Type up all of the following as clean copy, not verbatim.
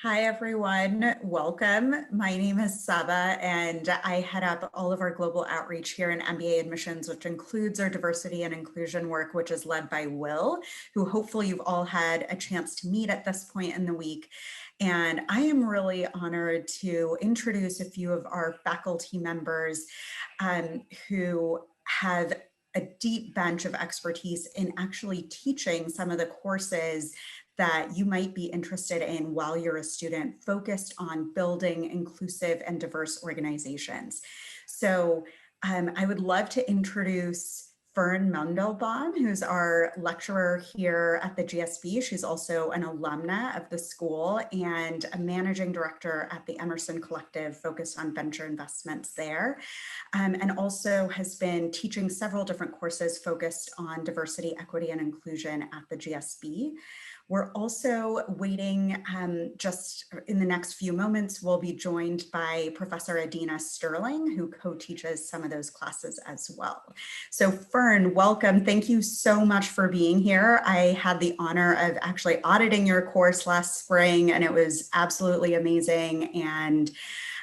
Hi, everyone. Welcome. My name is Saba, and I head up all of our global outreach here in MBA admissions, which includes our diversity and inclusion work, which is led by Will, who hopefully you've all had a chance to meet at this point in the week. And I am really honored to introduce a few of our faculty members who have a deep bench of expertise in actually teaching some of the courses that you might be interested in while you're a student, focused on building inclusive and diverse organizations. So I would love to introduce Fern Mandelbaum, who's our lecturer here at the GSB. She's also an alumna of the school and a managing director at the Emerson Collective, focused on venture investments there, and also has been teaching several different courses focused on diversity, equity, and inclusion at the GSB. We're also waiting, just in the next few moments, we'll be joined by Professor Adina Sterling, who co-teaches some of those classes as well. So Fern, welcome. Thank you so much for being here. I had the honor of actually auditing your course last spring, and it was absolutely amazing. And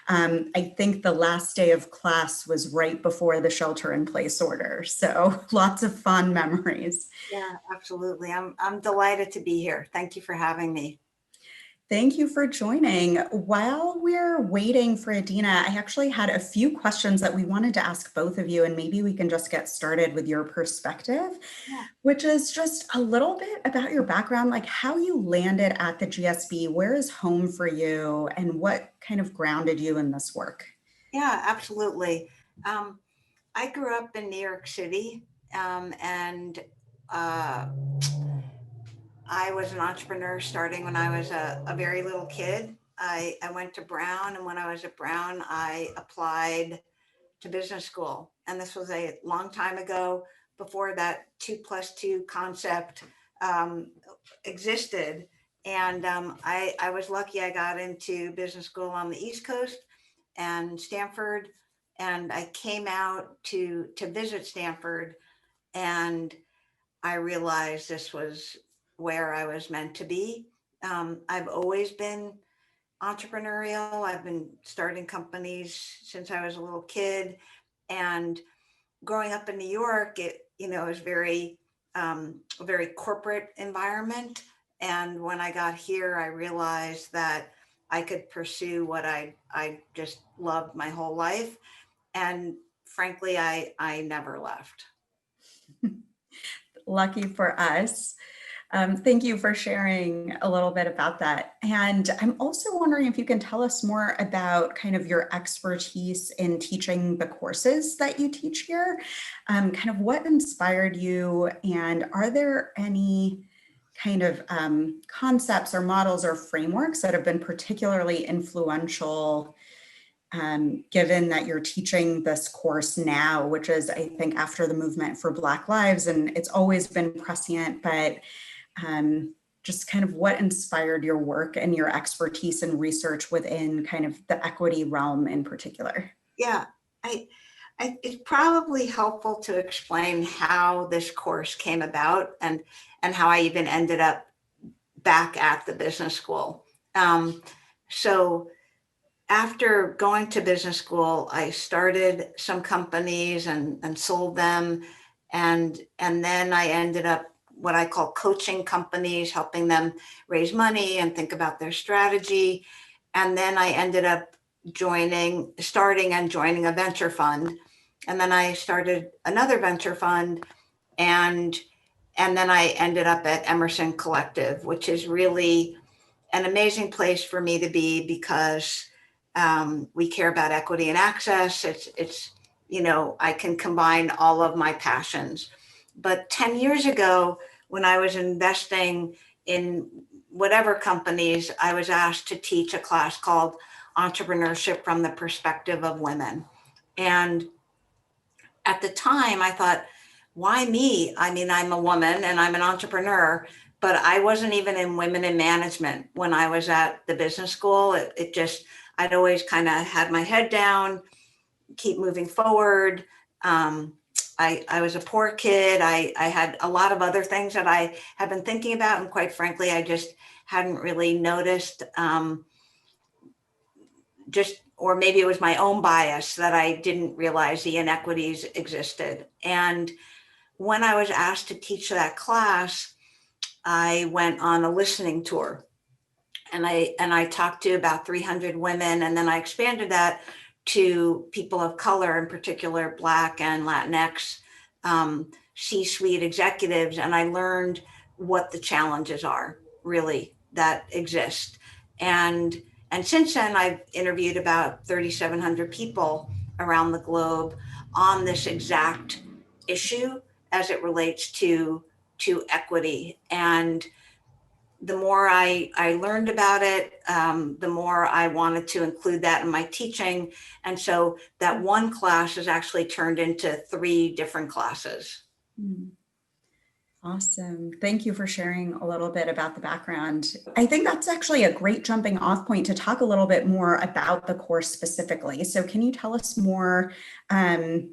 I think the last day of class was right before the shelter-in-place order. So lots of fun memories. Yeah, absolutely. I'm delighted to be here. Thank you for having me. Thank you for joining. While we're waiting for Adina, I actually had a few questions that we wanted to ask both of you, and maybe we can just get started with your perspective, Yeah. which is just a little bit about your background, like how you landed at the GSB, where is home for you, and what kind of grounded you in this work? Yeah, absolutely. Um, I grew up in New York City, and uh, I was an entrepreneur starting when I was a very little kid. I went to Brown, and when I was at Brown, I applied to business school. And this was a long time ago, before that 2+2 concept um, existed. And I was lucky I got into business school on the East Coast and Stanford. And I came out to visit Stanford, and I realized this was where I was meant to be. I've always been entrepreneurial. I've been starting companies since I was a little kid. And growing up in New York, it was a very corporate environment. And when I got here, I realized that I could pursue what I just loved my whole life. And frankly, I never left. Lucky for us. Thank you for sharing a little bit about that. And I'm also wondering if you can tell us more about kind of your expertise in teaching the courses that you teach here, kind of what inspired you, and are there any kind of concepts or models or frameworks that have been particularly influential, given that you're teaching this course now, which is, I think, after the movement for Black Lives, and it's always been prescient, but just kind of what inspired your work and your expertise and research within kind of the equity realm in particular? Yeah, it's probably helpful to explain how this course came about, and how I even ended up back at the business school. So after going to business school, I started some companies and sold them. And then I ended up what I call coaching companies, helping them raise money and think about their strategy. And then I ended up starting and joining a venture fund. And then I started another venture fund, and then I ended up at Emerson Collective, which is really an amazing place for me to be, because we care about equity and access. I can combine all of my passions. But 10 years ago, when I was investing in whatever companies, I was asked to teach a class called Entrepreneurship from the Perspective of Women. And at the time, I thought, why me? I mean, I'm a woman and I'm an entrepreneur, but I wasn't even in women in management when I was at the business school. I'd always kind of had my head down, keep moving forward. I was a poor kid. I had a lot of other things that I have been thinking about. And quite frankly, I just hadn't really noticed, or maybe it was my own bias that I didn't realize the inequities existed. And when I was asked to teach that class, I went on a listening tour, and I talked to about 300 women, and then I expanded that to people of color, in particular Black and Latinx C-suite executives, and I learned what the challenges are really that exist. And since then, I've interviewed about 3,700 people around the globe on this exact issue as it relates to equity. And the more I learned about it, the more I wanted to include that in my teaching. And so that one class has actually turned into 3 different classes. Awesome. Thank you for sharing a little bit about the background. I think that's actually a great jumping off point to talk a little bit more about the course specifically. So can you tell us more, I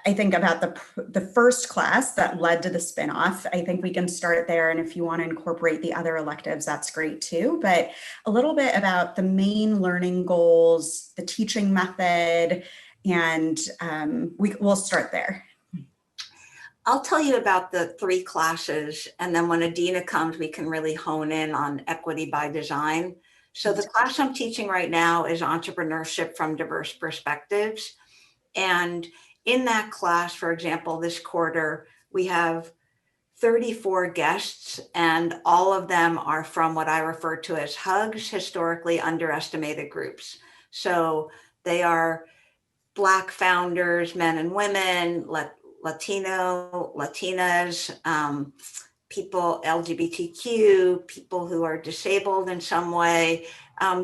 think, about the first class that led to the spinoff? I think we can start there. And if you want to incorporate the other electives, that's great too. But a little bit about the main learning goals, the teaching method, and we'll start there. I'll tell you about the 3 classes, and then when Adina comes, we can really hone in on equity by design. So the class I'm teaching right now is entrepreneurship from diverse perspectives. And in that class, for example, this quarter, we have 34 guests, and all of them are from what I refer to as HUGs, historically underestimated groups. So they are Black founders, men and women, Latino, Latinas, people LGBTQ, people who are disabled in some way,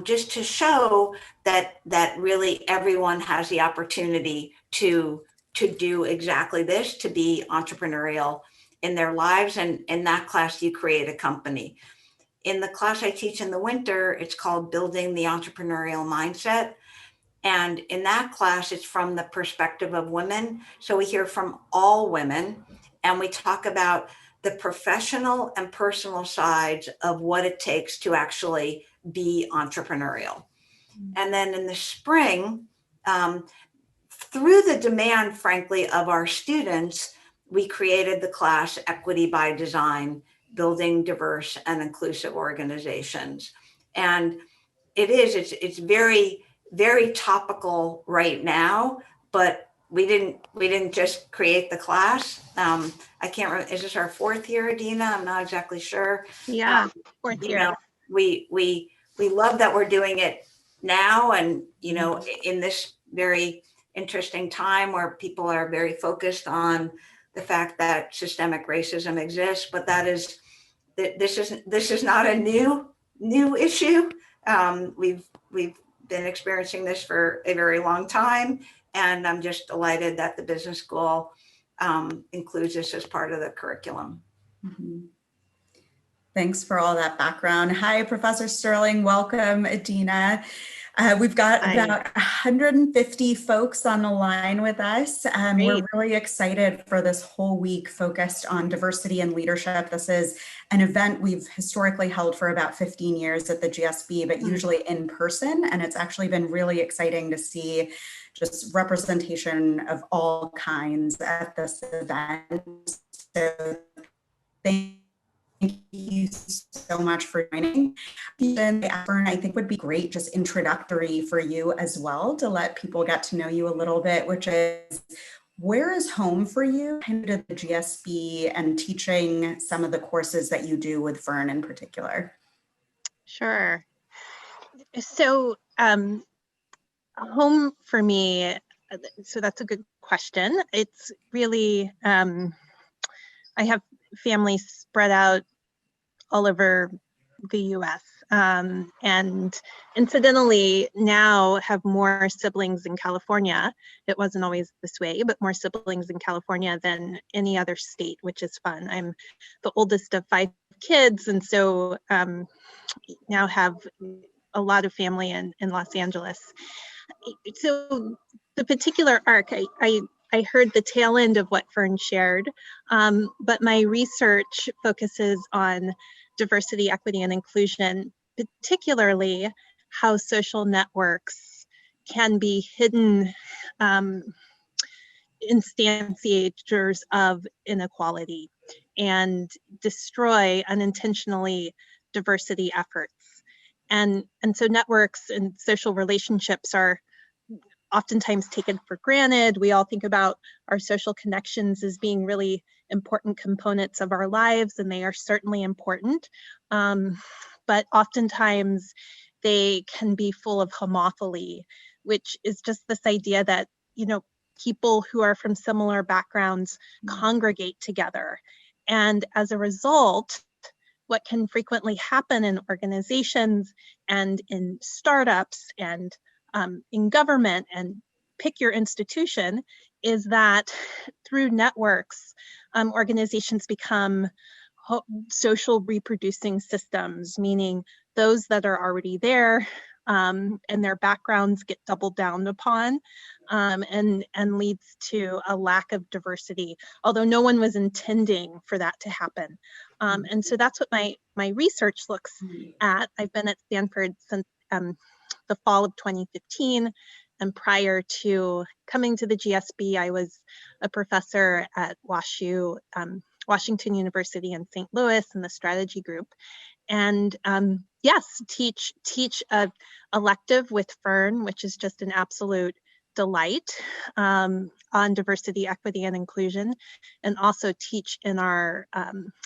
just to show that really everyone has the opportunity to do exactly this, to be entrepreneurial in their lives. And in that class, you create a company. In the class I teach in the winter, it's called Building the Entrepreneurial Mindset. And in that class, it's from the perspective of women. So we hear from all women, and we talk about the professional and personal sides of what it takes to actually be entrepreneurial. And then in the spring, through the demand, frankly, of our students, we created the class Equity by Design, Building Diverse and Inclusive Organizations. And it's very, very topical right now, but we didn't just create the class. I can't remember, is this our 4th year, Adina? I'm not exactly sure. Yeah, 4th year. Know, we love that we're doing it now, and in this very interesting time where people are very focused on the fact that systemic racism exists, but this is not a new issue. We've been experiencing this for a very long time, and I'm just delighted that the business school includes this as part of the curriculum. Mm-hmm. Thanks for all that background. Hi, Professor Sterling. Welcome, Adina. We've got about 150 folks on the line with us. We're really excited for this whole week focused on diversity and leadership. This is an event we've historically held for about 15 years at the GSB, but usually in person. And it's actually been really exciting to see just representation of all kinds at this event. So thank you so much for joining. Fern, I think would be great, just introductory for you as well, to let people get to know you a little bit, which is, where is home for you kind of the GSB and teaching some of the courses that you do with Fern in particular? Sure. So home for me, so that's a good question. It's really, I have family spread out all over the US, and incidentally now have more siblings in California. It wasn't always this way, but more siblings in California than any other state, which is fun. I'm the oldest of 5 kids, and so now have a lot of family in Los Angeles. So the particular arc, I heard the tail end of what Fern shared, but my research focuses on diversity, equity, and inclusion, particularly how social networks can be hidden instantiators of inequality and destroy unintentionally diversity efforts. And so networks and social relationships are oftentimes taken for granted. We all think about our social connections as being really important components of our lives, and they are certainly important. But oftentimes they can be full of homophily, which is just this idea that, you know, people who are from similar backgrounds congregate together. And as a result, what can frequently happen in organizations and in startups and in government, and pick your institution, is that through networks, organizations become social reproducing systems, meaning those that are already there and their backgrounds get doubled down upon, and leads to a lack of diversity, although no one was intending for that to happen. And so that's what my research looks at. I've been at Stanford since the fall of 2015. And prior to coming to the GSB, I was a professor at WashU, Washington University in St. Louis in the strategy group. And yes, teach a elective with Fern, which is just an absolute delight, on diversity, equity, and inclusion, and also teach in our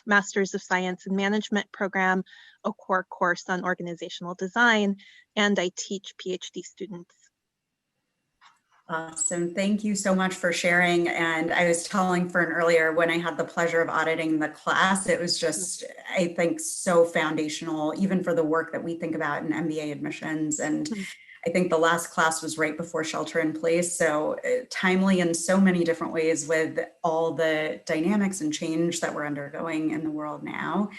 Masters of Science in Management program, a core course on organizational design, and I teach PhD students. Awesome. Thank you so much for sharing. And I was telling Fern earlier, when I had the pleasure of auditing the class, it was just, I think, so foundational, even for the work that we think about in MBA admissions. And I think the last class was right before shelter in place. So timely in so many different ways with all the dynamics and change that we're undergoing in the world now.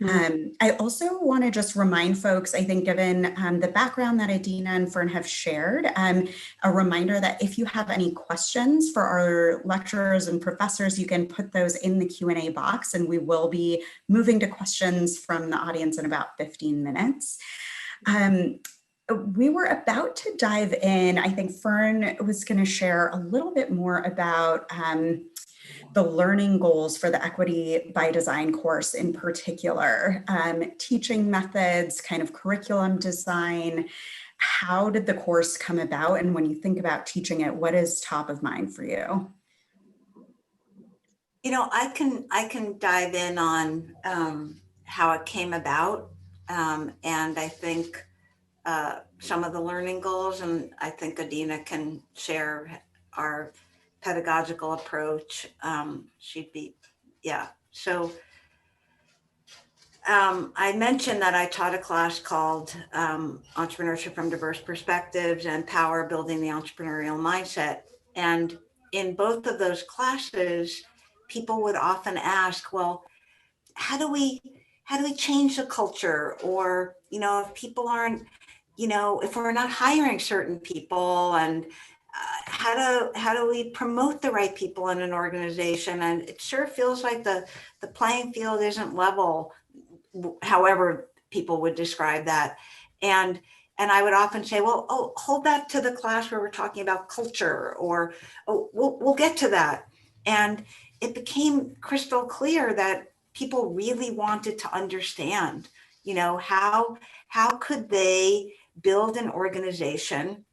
I also want to just remind folks, I think, given the background that Adina and Fern have shared, a reminder that if you have any questions for our lecturers and professors, you can put those in the Q&A box, and we will be moving to questions from the audience in about 15 minutes. We were about to dive in. I think Fern was going to share a little bit more about the learning goals for the Equity by Design course in particular, teaching methods, kind of curriculum design. How did the course come about? And when you think about teaching it, what is top of mind for you? You know, I can dive in on how it came about, and I think some of the learning goals, and I think Adina can share our pedagogical approach. She'd be, yeah. So I mentioned that I taught a class called Entrepreneurship from Diverse Perspectives and Power Building the Entrepreneurial Mindset. And in both of those classes, people would often ask, well, how do we change the culture? Or, you know, if people aren't, you know, if we're not hiring certain people, and how do we promote the right people in an organization? And it sure feels like the playing field isn't level, however people would describe that. And I would often say, well, oh, hold that to the class where we're talking about culture, or oh, we'll get to that. And it became crystal clear that people really wanted to understand, you know, how could they build an organization,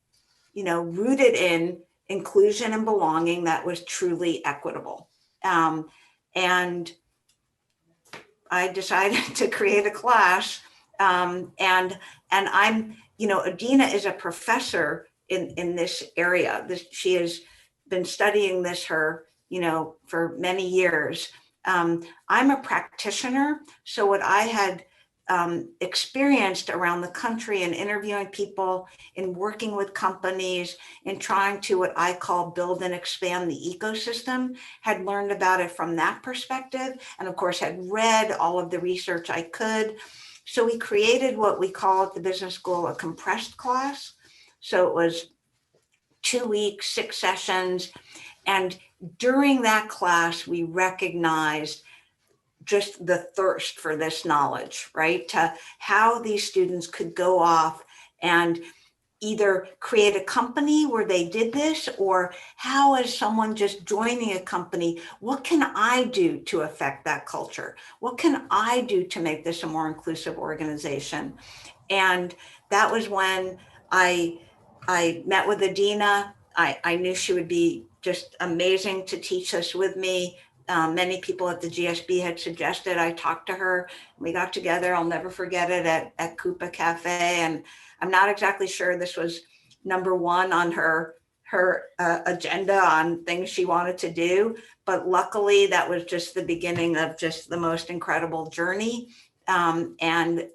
you know, rooted in inclusion and belonging that was truly equitable. And I decided to create a class, and I'm, you know, Adina is a professor in this area. She has been studying this you know, for many years. I'm a practitioner, so what I had experienced around the country in interviewing people, in working with companies, in trying to what I call build and expand the ecosystem, had learned about it from that perspective, and of course had read all of the research I could. So we created what we call at the business school a compressed class. So it was 2 weeks, 6 sessions. And during that class, we recognized just the thirst for this knowledge, right? To how these students could go off and either create a company where they did this, or how, as someone just joining a company, what can I do to affect that culture? What can I do to make this a more inclusive organization? And that was when I met with Adina. I knew she would be just amazing to teach this with me. Many people at the GSB had suggested I talk to her. We got together, I'll never forget it, at Coupa Cafe. And I'm not exactly sure this was number one on her agenda on things she wanted to do. But luckily, that was just the beginning of just the most incredible journey. And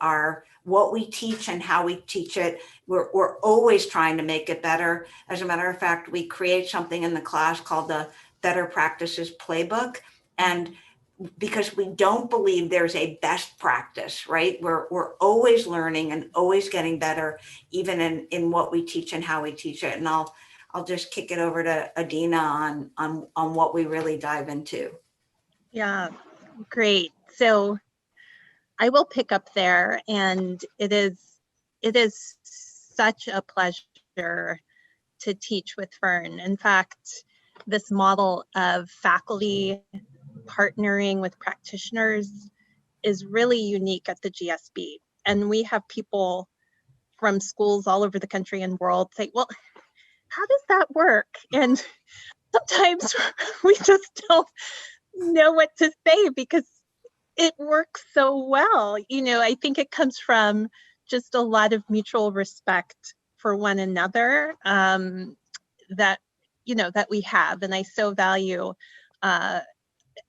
what we teach and how we teach it, we're always trying to make it better. As a matter of fact, we create something in the class called the Better Practices Playbook. And because we don't believe there's a best practice, right? We're always learning and always getting better, even in what we teach and how we teach it. And I'll just kick it over to Adina on what we really dive into. Yeah, great. So I will pick up there, and it is such a pleasure to teach with Fern. In fact, this model of faculty partnering with practitioners is really unique at the GSB. And we have people from schools all over the country and world say, well, how does that work? And sometimes we just don't know what to say because it works so well. You know, I think it comes from just a lot of mutual respect for one another that we have. And I so value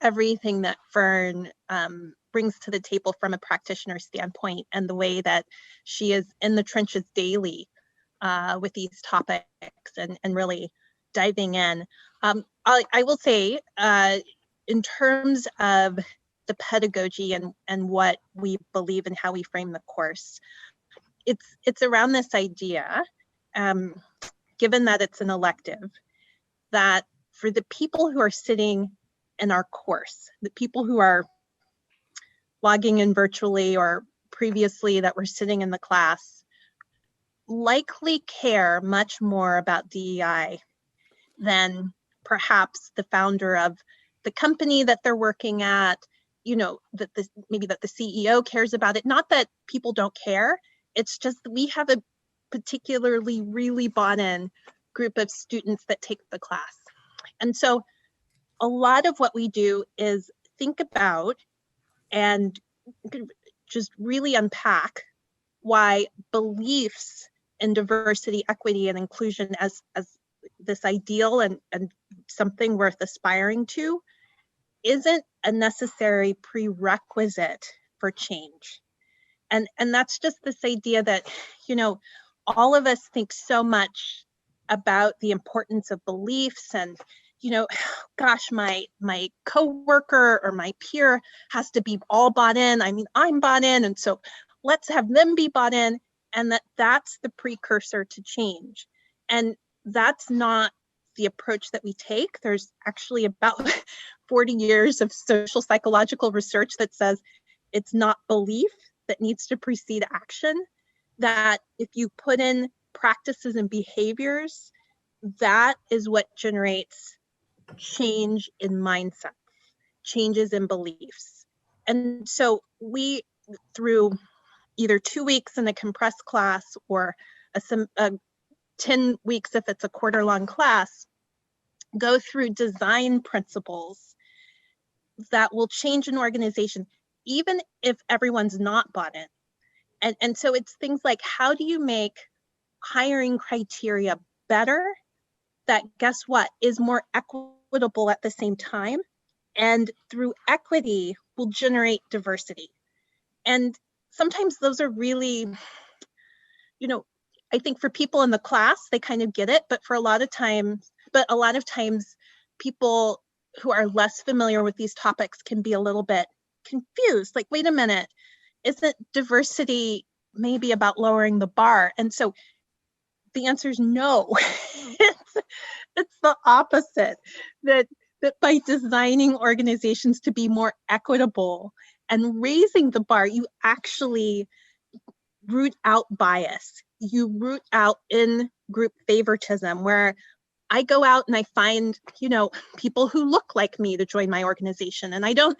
everything that Fern brings to the table from a practitioner standpoint, and the way that she is in the trenches daily with these topics and really diving in. I will say, in terms of the pedagogy and what we believe and how we frame the course, it's around this idea, given that it's an elective, that for the people who are sitting in our course, the people who are logging in virtually or previously that were sitting in the class, likely care much more about DEI than perhaps the founder of the company that they're working at, that maybe the CEO cares about it. Not that people don't care, it's just that we have a particularly really bought in group of students that take the class. And so a lot of what we do is think about and just really unpack why beliefs in diversity, equity, and inclusion as this ideal and something worth aspiring to isn't a necessary prerequisite for change. And that's just this idea that, all of us think so much about the importance of beliefs and, gosh, my coworker or my peer has to be all bought in. I mean, I'm bought in, and so let's have them be bought in, and that's the precursor to change. And that's not the approach that we take. There's actually about 40 years of social psychological research that says it's not belief that needs to precede action, that if you put in practices and behaviors, that is what generates change in mindset, changes in beliefs. And so we, through either 2 weeks in a compressed class or 10 weeks if it's a quarter-long class, go through design principles that will change an organization, even if everyone's not bought in. And so it's things like, how do you make hiring criteria better that, guess what, is more equitable at the same time, and through equity will generate diversity. And sometimes those are really, I think for people in the class, they kind of get it, but a lot of times people who are less familiar with these topics can be a little bit confused. Like, wait a minute, isn't diversity maybe about lowering the bar? And so the answer is no. It's the opposite. That that by designing organizations to be more equitable and raising the bar, you actually root out bias. You root out in-group favoritism, where I go out and I find, people who look like me to join my organization. And I don't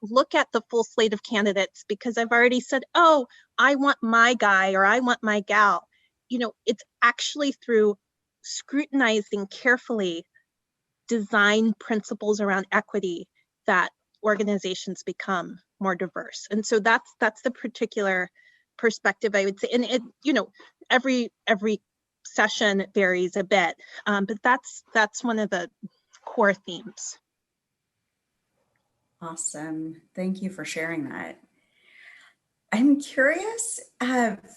look at the full slate of candidates because I've already said, oh, I want my guy or I want my gal. It's actually through scrutinizing carefully design principles around equity that organizations become more diverse. And so that's the particular perspective I would say. And it, every session varies a bit, but that's one of the core themes. Awesome. Thank you for sharing that. I'm curious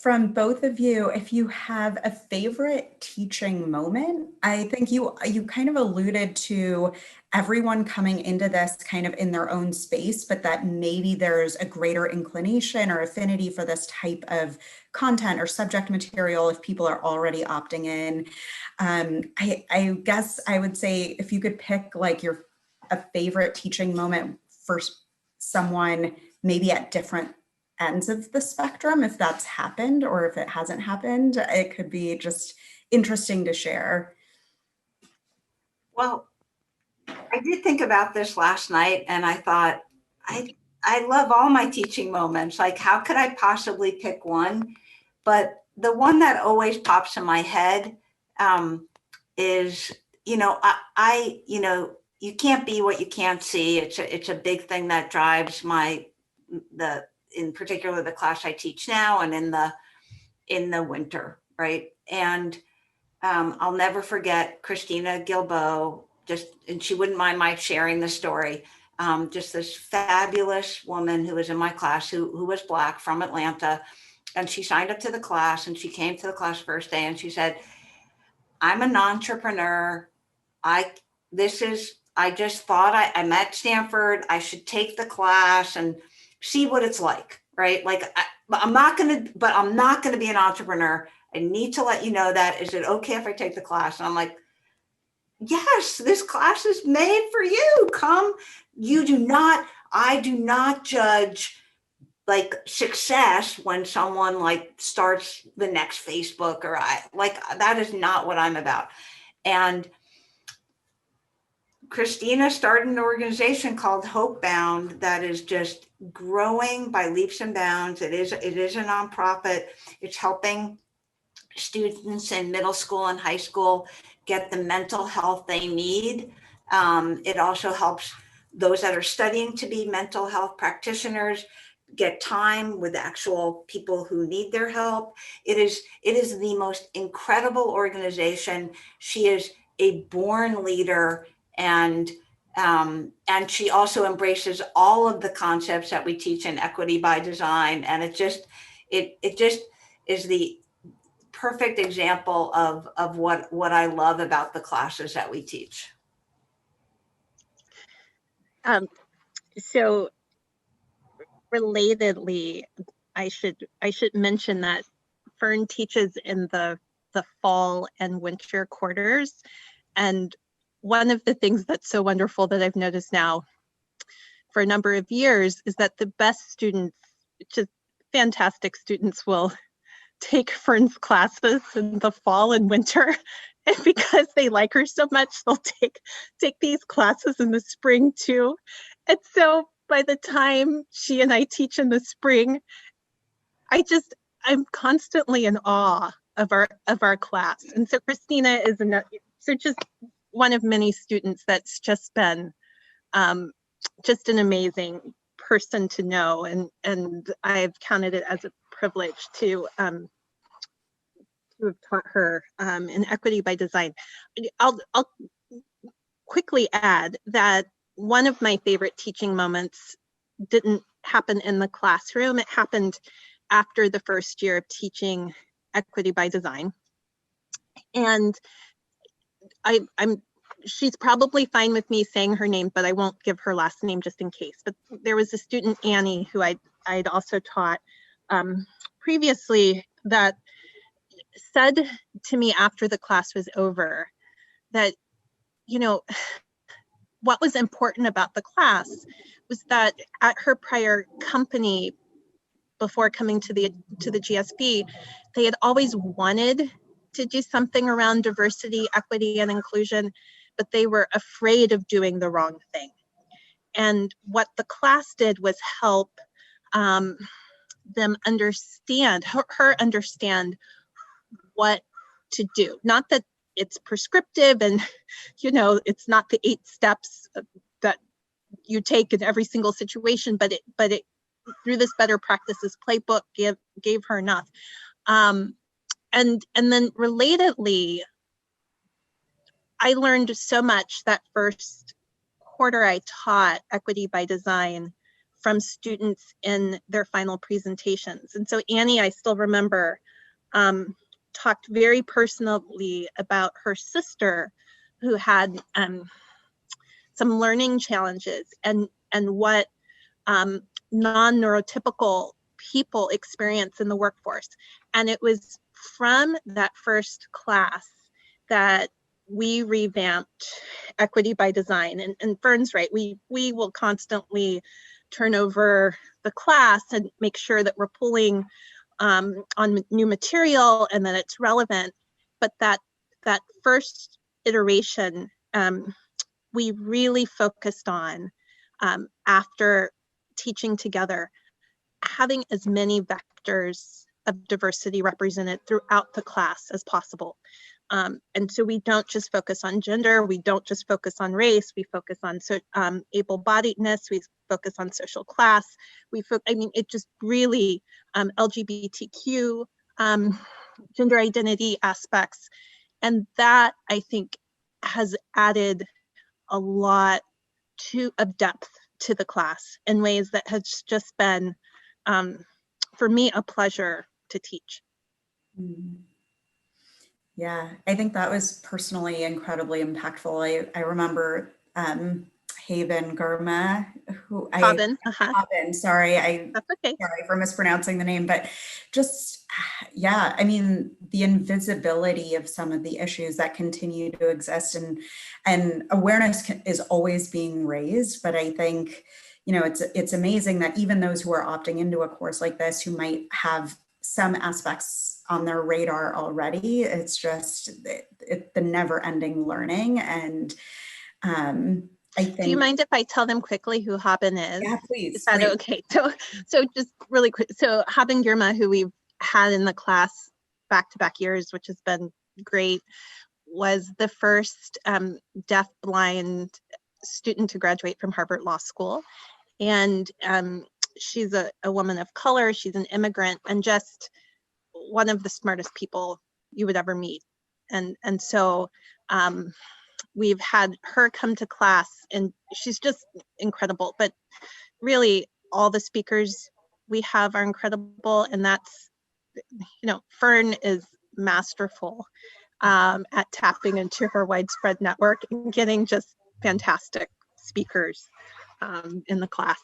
from both of you if you have a favorite teaching moment. I think you kind of alluded to everyone coming into this kind of in their own space, but that maybe there's a greater inclination or affinity for this type of content or subject material if people are already opting in. I guess I would say if you could pick like a favorite teaching moment for someone maybe at different ends of the spectrum, if that's happened or if it hasn't happened, it could be just interesting to share. Well, I did think about this last night and I thought, I love all my teaching moments. Like, how could I possibly pick one? But the one that always pops in my head is, you can't be what you can't see. It's a big thing that drives in particular the class I teach now and in the winter, right? And I'll never forget Christina Gilbo, and she wouldn't mind my sharing the story. Just this fabulous woman who was in my class who was Black from Atlanta. And she signed up to the class and she came to the class first day and she said, I'm an entrepreneur. I just thought I'm at Stanford. I should take the class and see what it's like, right? Like, I'm not going to be an entrepreneur. I need to let you know that. Is it okay if I take the class? And I'm like, yes, this class is made for you. Come. I do not judge like success when someone like starts the next Facebook or that is not what I'm about. And Christina started an organization called Hopebound that is just growing by leaps and bounds. It is a nonprofit. It's helping students in middle school and high school get the mental health they need. It also helps those that are studying to be mental health practitioners get time with actual people who need their help. It is the most incredible organization. She is a born leader, and she also embraces all of the concepts that we teach in Equity by Design. And it just is the perfect example of what I love about the classes that we teach. So relatedly, I should mention that Fern teaches in the fall and winter quarters. And one of the things that's so wonderful that I've noticed now for a number of years is that the best students, just fantastic students, will take Fern's classes in the fall and winter. And because they like her so much, they'll take these classes in the spring too. And so by the time she and I teach in the spring, I'm constantly in awe of our class. And so Christina is just one of many students that's just been just an amazing person to know, and I've counted it as a privilege to have taught her in Equity by Design. I'll quickly add that one of my favorite teaching moments didn't happen in the classroom. It happened after the first year of teaching Equity by Design. And she's probably fine with me saying her name, but I won't give her last name just in case. But there was a student, Annie, who I'd also taught previously, that said to me after the class was over that, what was important about the class was that at her prior company, before coming to the GSB, they had always wanted to do something around diversity, equity, and inclusion, but they were afraid of doing the wrong thing. And what the class did was help them understand, her understand what to do. Not that it's prescriptive and, you know, it's not the 8 steps that you take in every single situation, but it through this better practices playbook gave her enough. And then relatedly, I learned so much that first quarter. I taught equity by design from students in their final presentations. And so Annie, I still remember, talked very personally about her sister who had some learning challenges and what non-neurotypical people experience in the workforce. And it was from that first class that we revamped equity by design. And Fern's right, we will constantly turn over the class and make sure that we're pulling on new material and that it's relevant. But that first iteration, we really focused on, after teaching together, having as many vectors of diversity represented throughout the class as possible. And so we don't just focus on gender, we don't just focus on race, we focus on able-bodiedness, we focus on social class, I mean, it just really, LGBTQ, gender identity aspects. And that, I think, has added a lot of depth to the class in ways that has just been, for me, a pleasure to teach. Yeah, I think that was personally incredibly impactful. I remember Haben Gurma, Haben, sorry, That's okay. Sorry for mispronouncing the name, but just, yeah, I mean, the invisibility of some of the issues that continue to exist, and awareness is always being raised. But I think, you know, it's amazing that even those who are opting into a course like this, who might have some aspects on their radar already, it's just the never-ending learning. And I think. Do you mind if I tell them quickly who Haben is? Yeah, please. Is that okay? So just really quick. So Haben Girma, who we've had in the class back-to-back years, which has been great, was the first deaf-blind student to graduate from Harvard Law School. And she's a woman of color, she's an immigrant, and just one of the smartest people you would ever meet. And so we've had her come to class, and she's just incredible. But really, all the speakers we have are incredible, and that's, you know, Fern is masterful at tapping into her widespread network and getting just fantastic speakers in the class.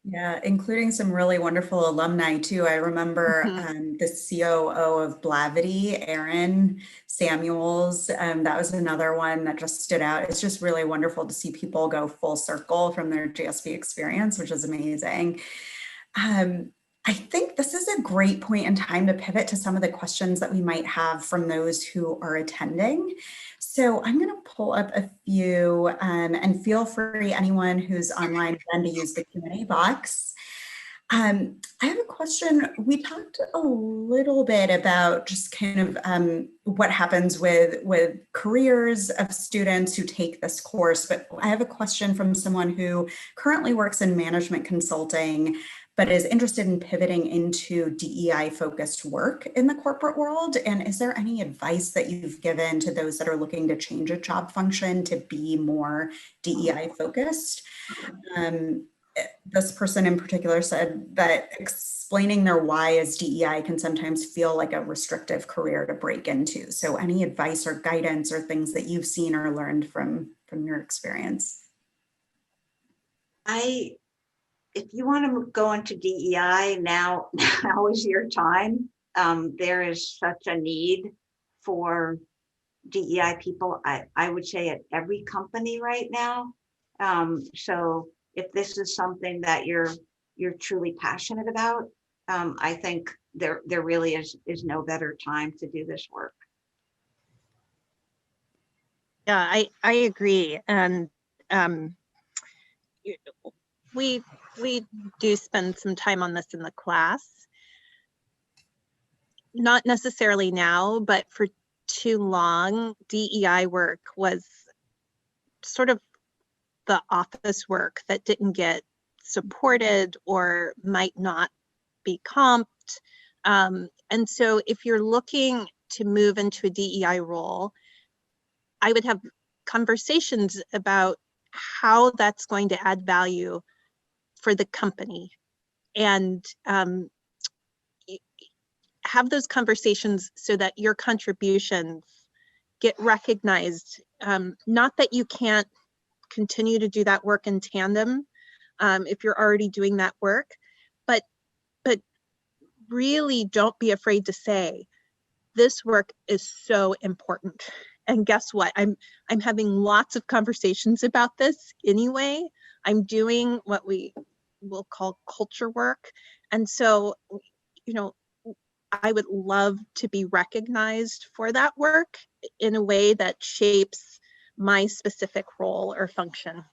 Yeah, including some really wonderful alumni too. I remember the COO of Blavity, Erin Samuels. That was another one that just stood out. It's just really wonderful to see people go full circle from their GSB experience, which is amazing. I think this is a great point in time to pivot to some of the questions that we might have from those who are attending. So I'm going to pull up a few, and feel free, anyone who's online, then, to use the Q&A box. I have a question. We talked a little bit about just kind of what happens with careers of students who take this course, but I have a question from someone who currently works in management consulting, but is interested in pivoting into DEI focused work in the corporate world. And is there any advice that you've given to those that are looking to change a job function to be more DEI focused? This person in particular said that explaining their why as DEI can sometimes feel like a restrictive career to break into. So any advice or guidance or things that you've seen or learned from your experience? If you want to go into DEI, now is your time. There is such a need for DEI people, I would say at every company right now. So if this is something that you're truly passionate about, I think there really is no better time to do this work. Yeah, I agree. And we do spend some time on this in the class. Not necessarily now, but for too long, DEI work was sort of the office work that didn't get supported or might not be comped. And so if you're looking to move into a DEI role, I would have conversations about how that's going to add value for the company, and have those conversations so that your contributions get recognized. Not that you can't continue to do that work in tandem if you're already doing that work, but really don't be afraid to say, this work is so important. And guess what? I'm having lots of conversations about this anyway. I'm doing what we will call culture work. And so, you know, I would love to be recognized for that work in a way that shapes my specific role or function.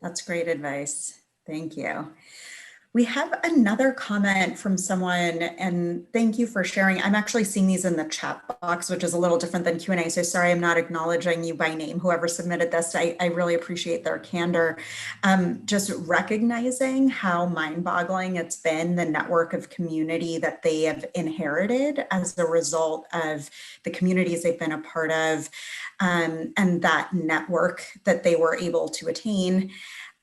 That's great advice. Thank you. We have another comment from someone, and thank you for sharing. I'm actually seeing these in the chat box, which is a little different than Q&A. So sorry, I'm not acknowledging you by name, whoever submitted this. I really appreciate their candor. Just recognizing how mind-boggling it's been, the network of community that they have inherited as a result of the communities they've been a part of, and that network that they were able to attain.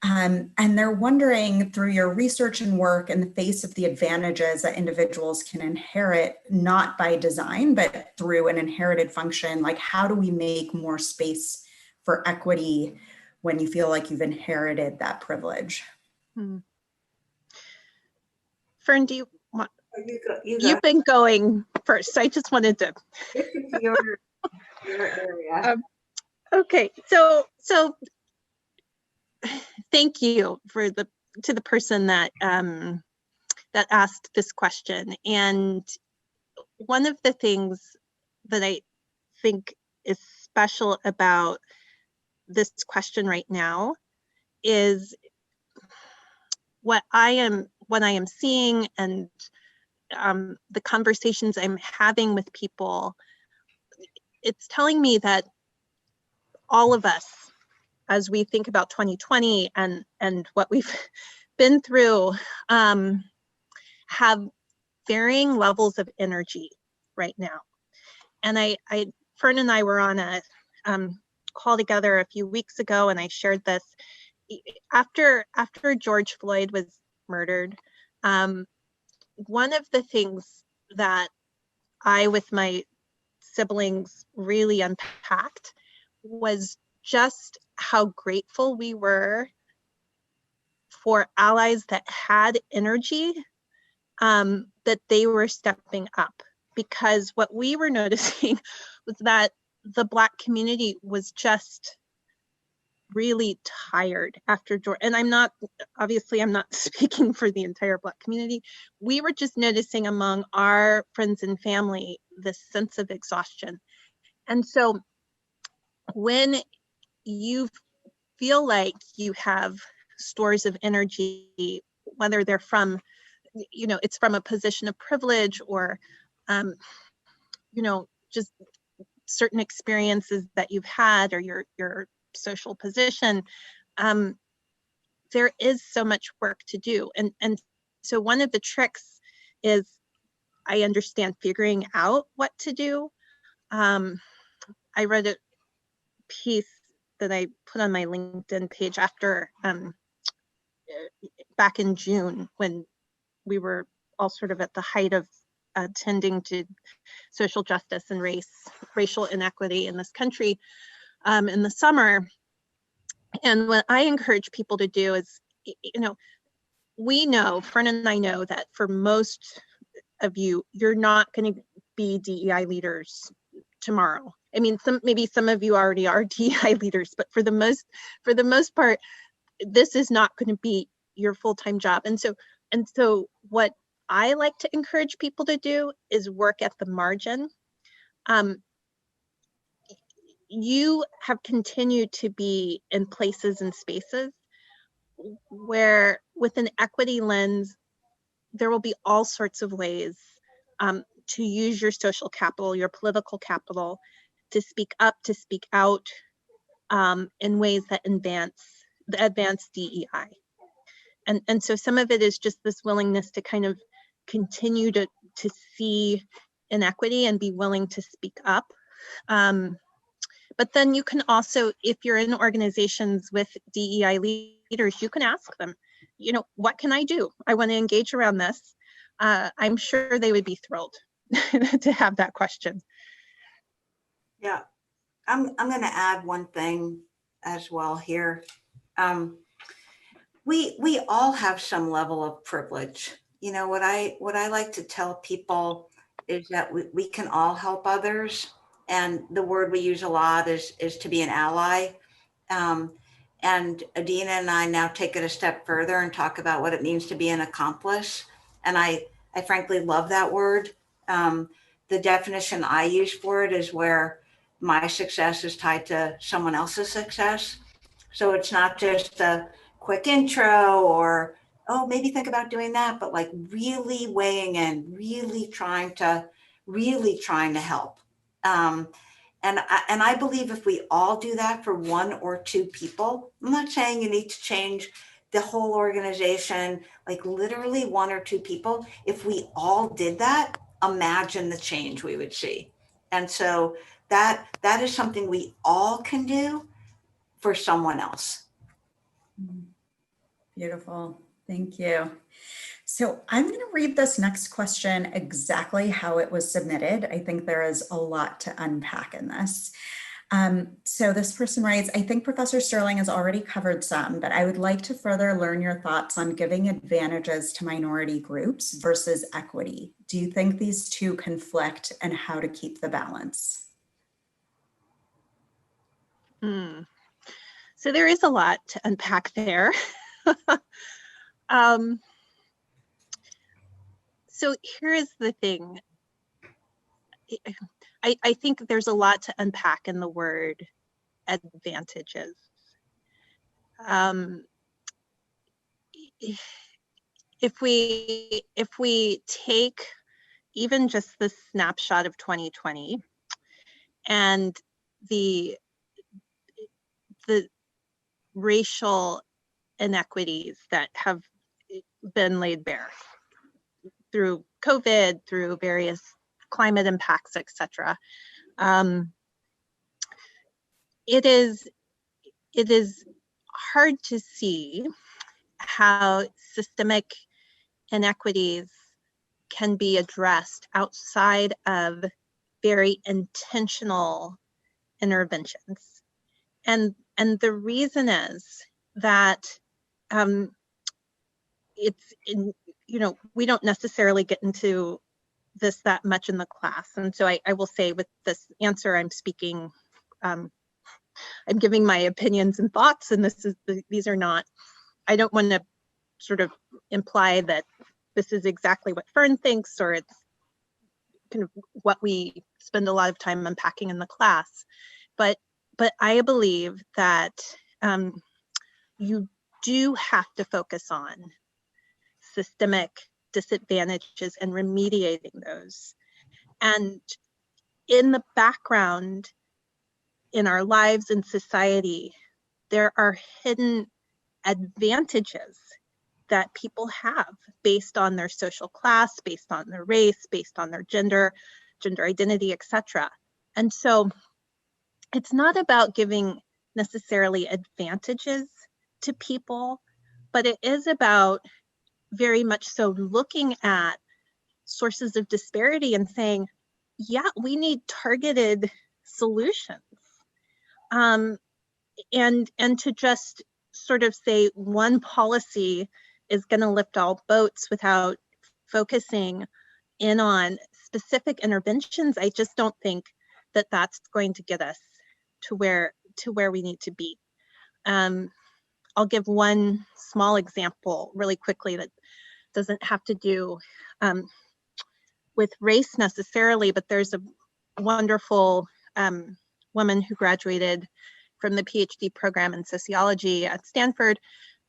And they're wondering, through your research and work in the face of the advantages that individuals can inherit, not by design, but through an inherited function, like how do we make more space for equity when you feel like you've inherited that privilege? Fern, do you want, You've been going first. So I just wanted to. your area. Okay, so thank you to the person that that asked this question. And one of the things that I think is special about this question right now is what I am seeing, and the conversations I'm having with people. It's telling me that all of us, as we think about 2020 and what we've been through, have varying levels of energy right now. And Fern and I were on a call together a few weeks ago, and I shared this. After George Floyd was murdered, one of the things that I, with my siblings, really unpacked was just how grateful we were for allies that had energy, that they were stepping up. Because what we were noticing was that the Black community was just really tired after George. And I'm not speaking for the entire Black community. We were just noticing among our friends and family this sense of exhaustion. And so when you feel like you have stores of energy, whether they're from, it's from a position of privilege or, just certain experiences that you've had, or your social position, there is so much work to do. And so one of the tricks is, I understand, figuring out what to do. I read a piece that I put on my LinkedIn page after back in June, when we were all sort of at the height of tending to social justice and racial inequity in this country in the summer. And what I encourage people to do is, we know, Fern and I know, that for most of you, you're not going to be DEI leaders tomorrow. I mean, maybe some of you already are DEI leaders, but for the most part, this is not going to be your full-time job. And so what I like to encourage people to do is work at the margin. You have continued to be in places and spaces where with an equity lens, there will be all sorts of ways to use your social capital, your political capital, to speak up, to speak out in ways that advance DEI. And so some of it is just this willingness to kind of continue to see inequity and be willing to speak up. But then you can also, if you're in organizations with DEI leaders, you can ask them, you know, what can I do? I want to engage around this. I'm sure they would be thrilled to have that question. Yeah, I'm going to add one thing as well here. We all have some level of privilege. You know, what I like to tell people is that we can all help others. And the word we use a lot is to be an ally. And Adina and I now take it a step further and talk about what it means to be an accomplice. And I frankly love that word. The definition I use for it is where my success is tied to someone else's success. So it's not just a quick intro or, oh, maybe think about doing that, but like really weighing in, really trying to help. And I believe if we all do that for one or two people, I'm not saying you need to change the whole organization, like literally one or two people. If we all did that, imagine the change we would see. And so that is something we all can do for someone else. Beautiful. Thank you. So I'm going to read this next question exactly how it was submitted. I think there is a lot to unpack in this. So this person writes, I think Professor Sterling has already covered some, but I would like to further learn your thoughts on giving advantages to minority groups versus equity. Do you think these two conflict, and how to keep the balance? So there is a lot to unpack there. So here's the thing. I think there's a lot to unpack in the word advantages. If we take even just the snapshot of 2020 and the racial inequities that have been laid bare through COVID, through various climate impacts, etc. It is hard to see how systemic inequities can be addressed outside of very intentional interventions. And the reason is that we don't necessarily get into this that much in the class. And so I will say with this answer, I'm speaking, I'm giving my opinions and thoughts, and these are not, I don't want to sort of imply that this is exactly what Fern thinks, or it's kind of what we spend a lot of time unpacking in the class. But I believe that you do have to focus on systemic disadvantages and remediating those. And in the background, in our lives in society, there are hidden advantages that people have based on their social class, based on their race, based on their gender identity, etc. And so it's not about giving necessarily advantages to people, but it is about very much so looking at sources of disparity and saying, yeah, we need targeted solutions. And to just sort of say one policy is going to lift all boats without focusing in on specific interventions, I just don't think that that's going to get us to where we need to be. I'll give one small example really quickly that doesn't have to do with race necessarily, but there's a wonderful woman who graduated from the PhD program in sociology at Stanford.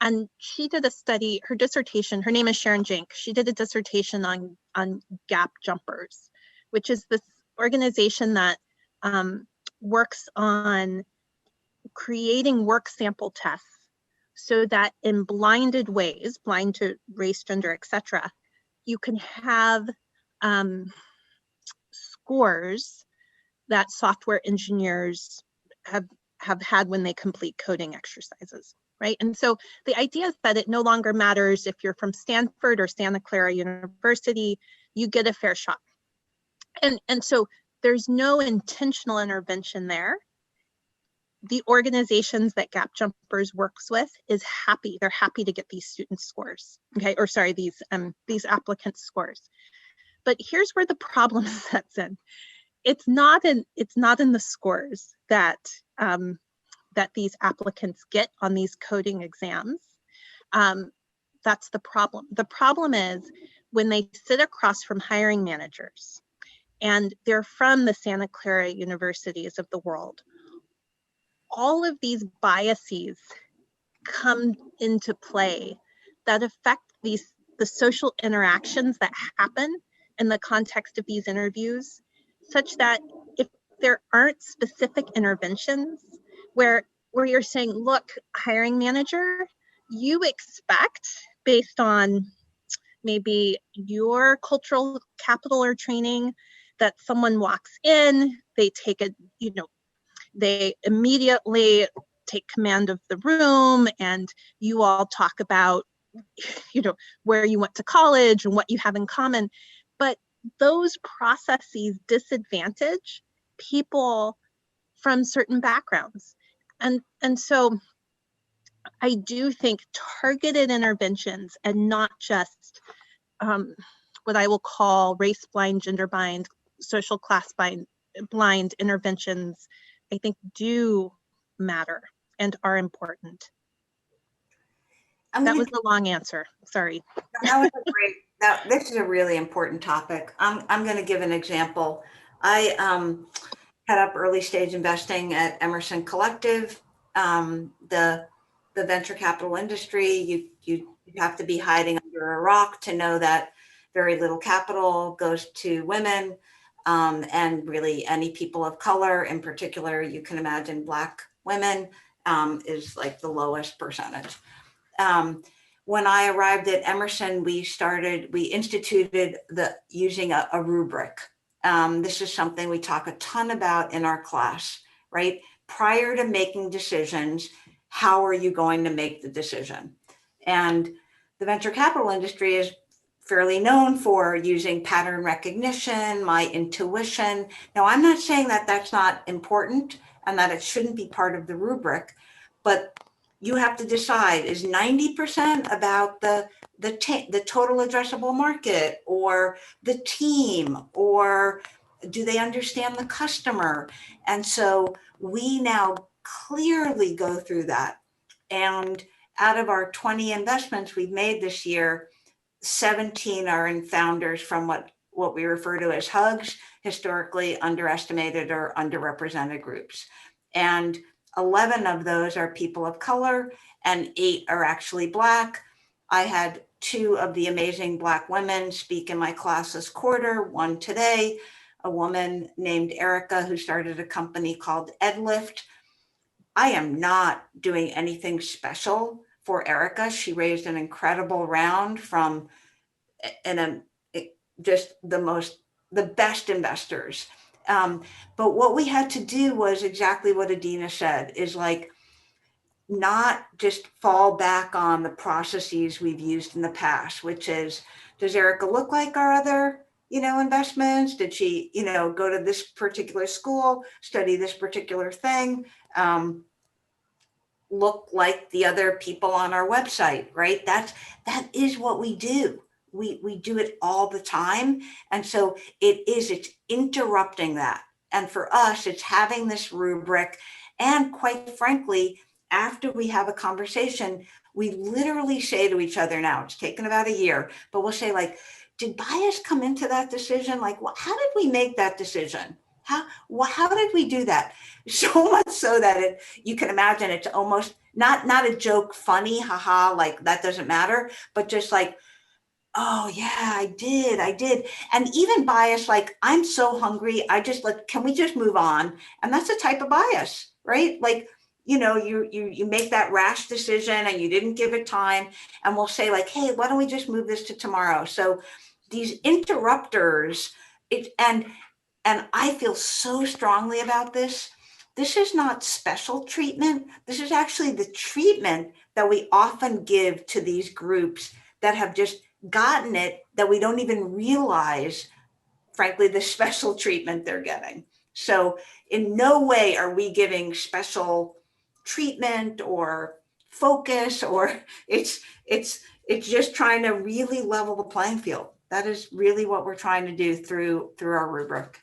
And she did a study, her dissertation, her name is Sharon Jank. She did a dissertation on gap jumpers, which is this organization that works on creating work sample tests so that in blinded ways, blind to race, gender, etc., you can have scores that software engineers have had when they complete coding exercises, right? And so the idea is that it no longer matters if you're from Stanford or Santa Clara University, you get a fair shot. And so there's no intentional intervention there. The organizations that Gap Jumpers works with is happy. They're happy to get these student scores, okay? Or sorry, these applicant scores. But here's where the problem sets in. It's not in the scores that that these applicants get on these coding exams. That's the problem. The problem is when they sit across from hiring managers and they're from the Santa Clara universities of the world, all of these biases come into play that affect the social interactions that happen in the context of these interviews, such that if there aren't specific interventions where you're saying, look, hiring manager, you expect based on maybe your cultural capital or training that someone walks in, they take they immediately take command of the room and you all talk about, where you went to college and what you have in common. But those processes disadvantage people from certain backgrounds. And so I do think targeted interventions and not just what I will call race blind, gender blind, social class blind interventions, I think do matter and are important. That was a long answer, sorry. That was a great, this is a really important topic. I'm going to give an example. I head up early stage investing at Emerson Collective. The venture capital industry, you have to be hiding under a rock to know that very little capital goes to women, and really any people of color. In particular, you can imagine Black women is like the lowest percentage. When I arrived at Emerson, we instituted using a rubric. This is something we talk a ton about in our class, right? Prior to making decisions, how are you going to make the decision? And the venture capital industry is fairly known for using pattern recognition, my intuition. Now, I'm not saying that that's not important and that it shouldn't be part of the rubric, but you have to decide, is 90% about the total addressable market or the team, or do they understand the customer? And so we now clearly go through that. And out of our 20 investments we've made this year, 17 are in founders from what we refer to as HUGs, historically underestimated or underrepresented groups. And 11 of those are people of color and 8 are actually Black. I had 2 of the amazing Black women speak in my class this quarter, one today, a woman named Erica who started a company called EdLift. I am not doing anything special for Erica. She raised an incredible round from just the best investors. But what we had to do was exactly what Adina said, is like not just fall back on the processes we've used in the past, which is, does Erica look like our other, investments? Did she, go to this particular school, study this particular thing, look like the other people on our website, right? That is what we do. We do it all the time. And so it's interrupting that. for us, it's having this rubric. And quite frankly, after we have a conversation, we literally say to each other, now it's taken about a year, but we'll say like, did bias come into that decision? Like, how did we make that decision? How did we do that? So much so that you can imagine it's almost not a joke, funny, haha, like that doesn't matter, but just like, oh yeah, I did. And even bias, like, I'm so hungry, can we just move on? And that's a type of bias, right? Like, you make that rash decision and you didn't give it time, and we'll say like, hey, why don't we just move this to tomorrow? So these interrupters, and I feel so strongly about this. This is not special treatment. This is actually the treatment that we often give to these groups that have just gotten it, that we don't even realize, frankly, the special treatment they're getting. So in no way are we giving special treatment or focus, or it's just trying to really level the playing field. That is really what we're trying to do through our rubric.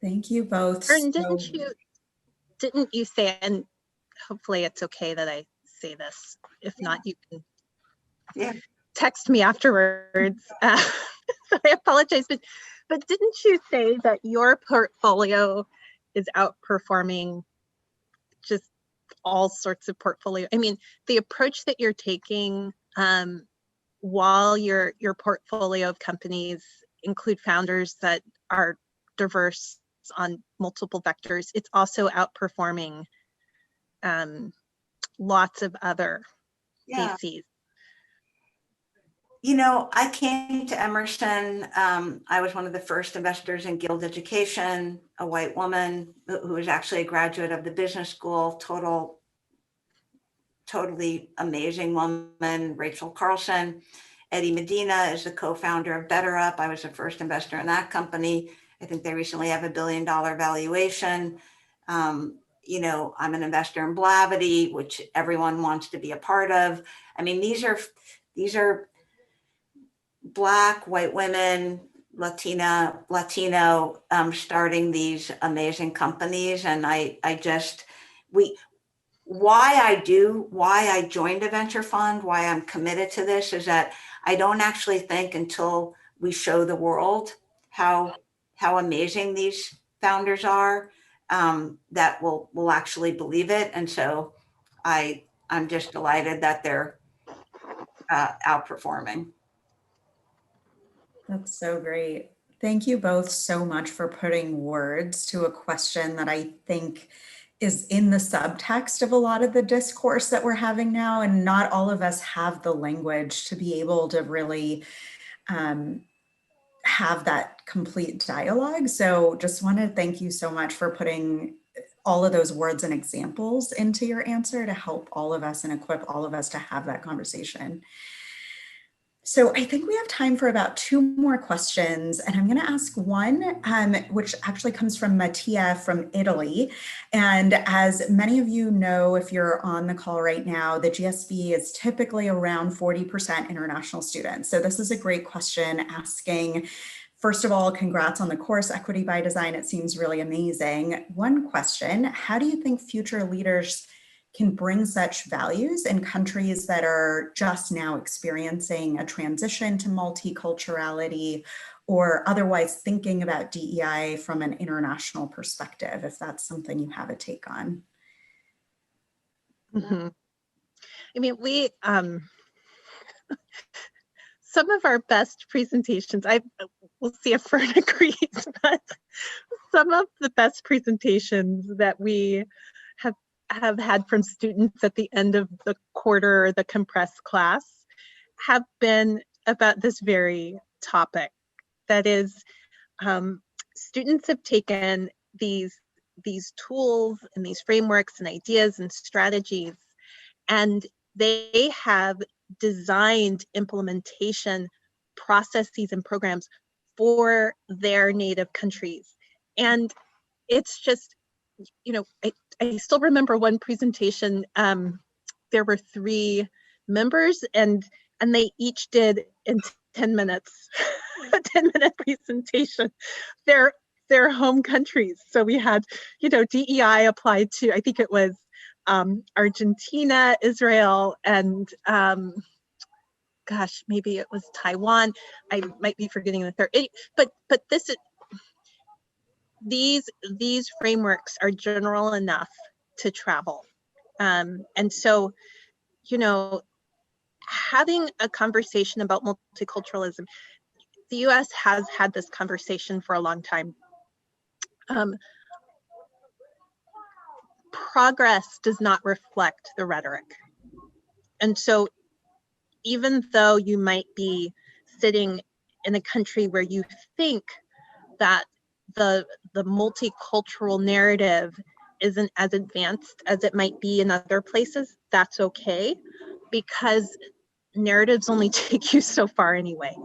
Thank you both. Fern, didn't you say, and hopefully it's okay that I say this, if not, you can text me afterwards. So I apologize, but didn't you say that your portfolio is outperforming just all sorts of portfolio? I mean, the approach that you're taking, while your portfolio of companies include founders that are diverse on multiple vectors, it's also outperforming lots of other VCs. I came to Emerson. I was one of the first investors in Guild Education, a white woman who was actually a graduate of the business school, totally amazing woman, Rachel Carlson. Eddie Medina is the co-founder of BetterUp. I was the first investor in that company. I think they recently have $1 billion valuation. I'm an investor in Blavity, which everyone wants to be a part of. I mean, these are Black, white women, Latino, starting these amazing companies. And why I joined a venture fund, why I'm committed to this, is that I don't actually think until we show the world how amazing these founders are, that we'll actually believe it. And so I'm just delighted that they're outperforming. That's so great. Thank you both so much for putting words to a question that I think is in the subtext of a lot of the discourse that we're having now. And not all of us have the language to be able to really have that complete dialogue. So just want to thank you so much for putting all of those words and examples into your answer to help all of us and equip all of us to have that conversation. So I think we have time for about 2 more questions, and I'm going to ask one, which actually comes from Mattia from Italy. And as many of you know, if you're on the call right now, the GSV is typically around 40% international students. So this is a great question asking, first of all, congrats on the course, Equity by Design. It seems really amazing. One question, how do you think future leaders can bring such values in countries that are just now experiencing a transition to multiculturality, or otherwise thinking about DEI from an international perspective, if that's something you have a take on? Mm-hmm. I mean, we, some of our best presentations, we'll see if Fern agrees, but some of the best presentations that we have had from students at the end of the quarter or the compressed class have been about this very topic. That is, students have taken these tools and these frameworks and ideas and strategies, and they have designed implementation processes and programs for their native countries. And it's just, I still remember one presentation. There were 3 members, and they each did in 10 minutes, a 10-minute presentation, their their home countries. So we had, you know, DEI applied to, I think it was Argentina, Israel, and gosh, maybe it was Taiwan. I might be forgetting the third. But this is, these frameworks are general enough to travel. And so, you know, having a conversation about multiculturalism, the US has had this conversation for a long time. Progress does not reflect the rhetoric. And so even though you might be sitting in a country where you think that the multicultural narrative isn't as advanced as it might be in other places, that's okay, because narratives only take you so far anyway,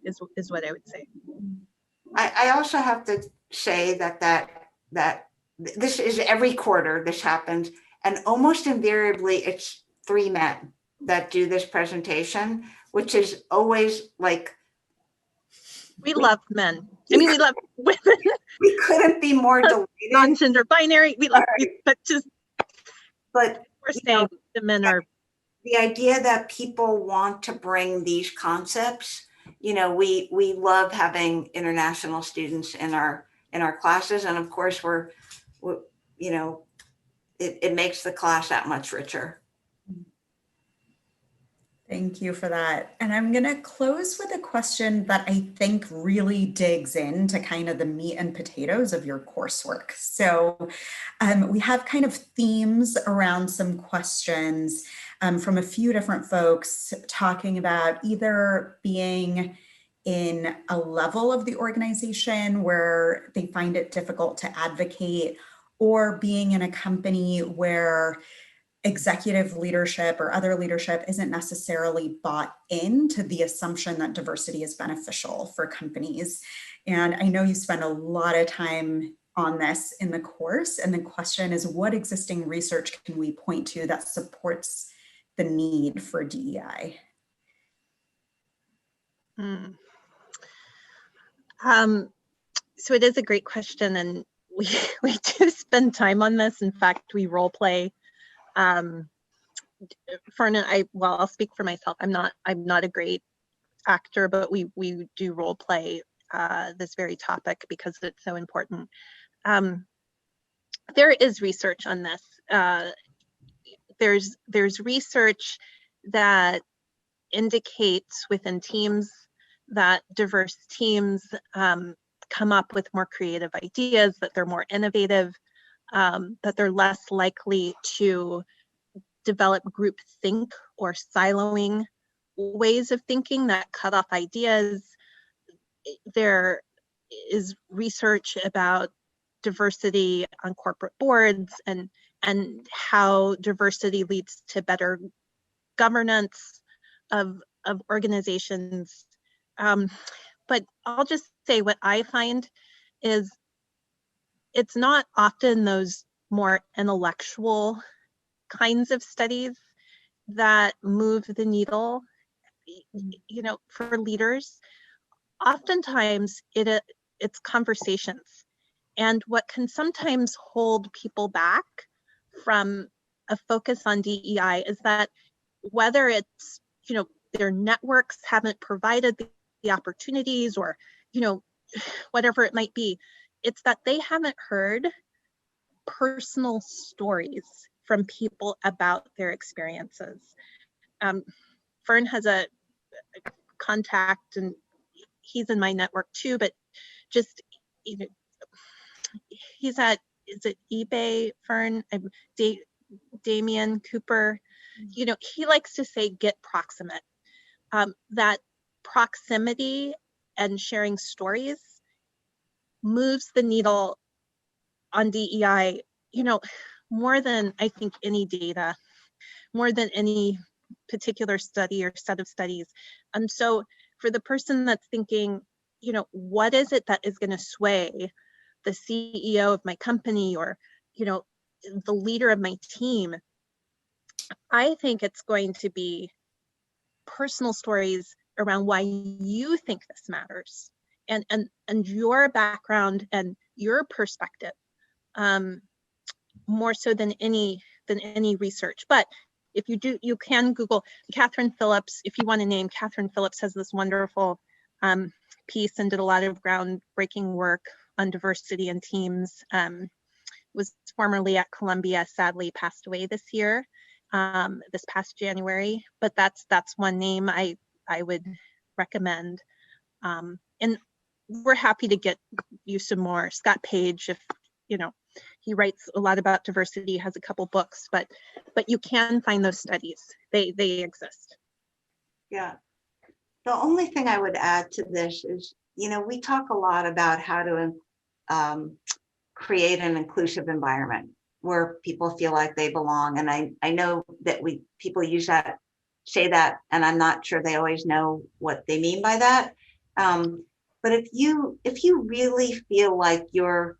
is what I would say. I also have to say that this is every quarter this happens, and almost invariably it's 3 men that do this presentation, which is always like, We love men. I mean, we love women. we couldn't be more delighted. Non-gender binary. We love, Right. but just But we're saying the men are. The idea that people want to bring these concepts, you know, we love having international students in our classes, and of course we're you know, it makes the class that much richer. Thank you for that. And I'm going to close with a question that I think really digs into kind of the meat and potatoes of your coursework. So we have kind of themes around some questions from a few different folks talking about either being in a level of the organization where they find it difficult to advocate, or being in a company where executive leadership or other leadership isn't necessarily bought into the assumption that diversity is beneficial for companies. And I know you spend a lot of time on this in the course. And the question is, what existing research can we point to that supports the need for DEI? So it is a great question, and we do spend time on this. In fact, we role play. Fern and well, I'll speak for myself. I'm not a great actor, but we do role play this very topic because it's so important. There is research on this. There's research that indicates within teams that diverse teams come up with more creative ideas, that they're more innovative, that they're less likely to develop group think or siloing ways of thinking that cut off ideas. There is research about diversity on corporate boards and how diversity leads to better governance of organizations. But I'll just say what I find is it's not often those more intellectual kinds of studies that move the needle, you know, for leaders. Oftentimes it's conversations. And what can sometimes hold people back from a focus on DEI is that whether it's, you know, their networks haven't provided the opportunities, or, you know, whatever it might be, it's that they haven't heard personal stories from people about their experiences. Fern has a contact, and he's in my network too, but just, you know, he's at, is it eBay, Fern? Damian Cooper, you know, he likes to say, get proximate. That proximity and sharing stories moves the needle on DEI, you know, more than I think any data, more than any particular study or set of studies. And so for the person that's thinking, you know, what is it that is going to sway the CEO of my company, or, you know, the leader of my team, I think it's going to be personal stories around why you think this matters, and your background and your perspective, more so than any research. But if you do, you can Google Catherine Phillips. If you want to name, Catherine Phillips has this wonderful piece and did a lot of groundbreaking work on diversity in teams. Was formerly at Columbia, sadly passed away this year, this past January. But that's one name I would recommend. And we're happy to get you some more. Scott Page, if you know, he writes a lot about diversity, has a couple books, but you can find those studies. They exist. Yeah. The only thing I would add to this is, you know, we talk a lot about how to create an inclusive environment where people feel like they belong. And I know that people say that, and I'm not sure they always know what they mean by that. But if you really feel like you're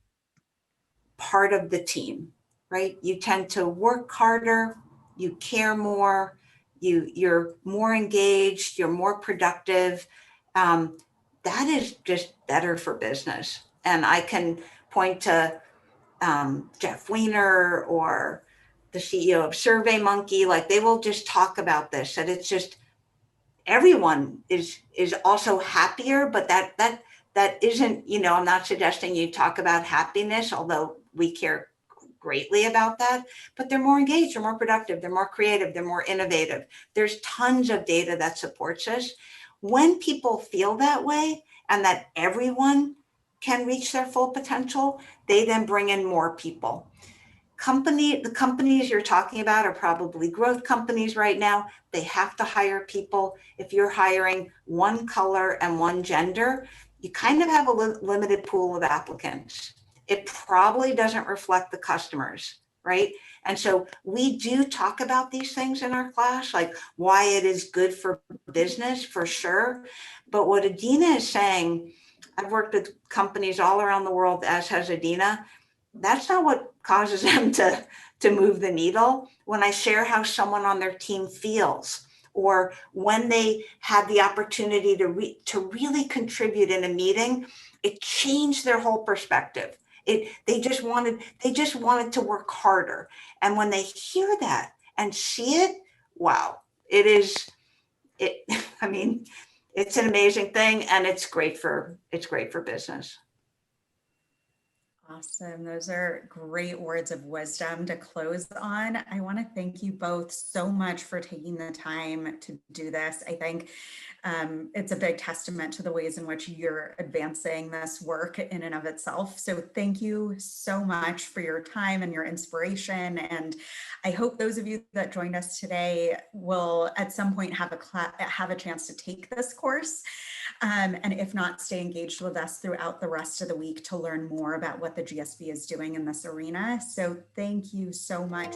part of the team, right? You tend to work harder, you care more, you're more engaged, you're more productive. That is just better for business. And I can point to Jeff Weiner or the CEO of SurveyMonkey, like they will just talk about this, that it's just everyone is also happier, but that isn't, you know, I'm not suggesting you talk about happiness, although we care greatly about that, but they're more engaged, they're more productive, they're more creative, they're more innovative. There's tons of data that supports us. When people feel that way and that everyone can reach their full potential, they then bring in more people. The companies you're talking about are probably growth companies right now. They have to hire people. If you're hiring one color and one gender, you kind of have a limited pool of applicants. It probably doesn't reflect the customers, right? And so we do talk about these things in our class, like why it is good for business, for sure. But what Adina is saying, I've worked with companies all around the world, as has Adina. That's not what causes them to move the needle. When I share how someone on their team feels, or when they had the opportunity to really contribute in a meeting, it changed their whole perspective. They just wanted to work harder. And when they hear that and see it, wow, I mean, it's an amazing thing, and it's great for business. Awesome. Those are great words of wisdom to close on. I want to thank you both so much for taking the time to do this. I think it's a big testament to the ways in which you're advancing this work in and of itself. So thank you so much for your time and your inspiration. And I hope those of you that joined us today will at some point have a chance to take this course. And if not, stay engaged with us throughout the rest of the week to learn more about what the GSB is doing in this arena. So thank you so much.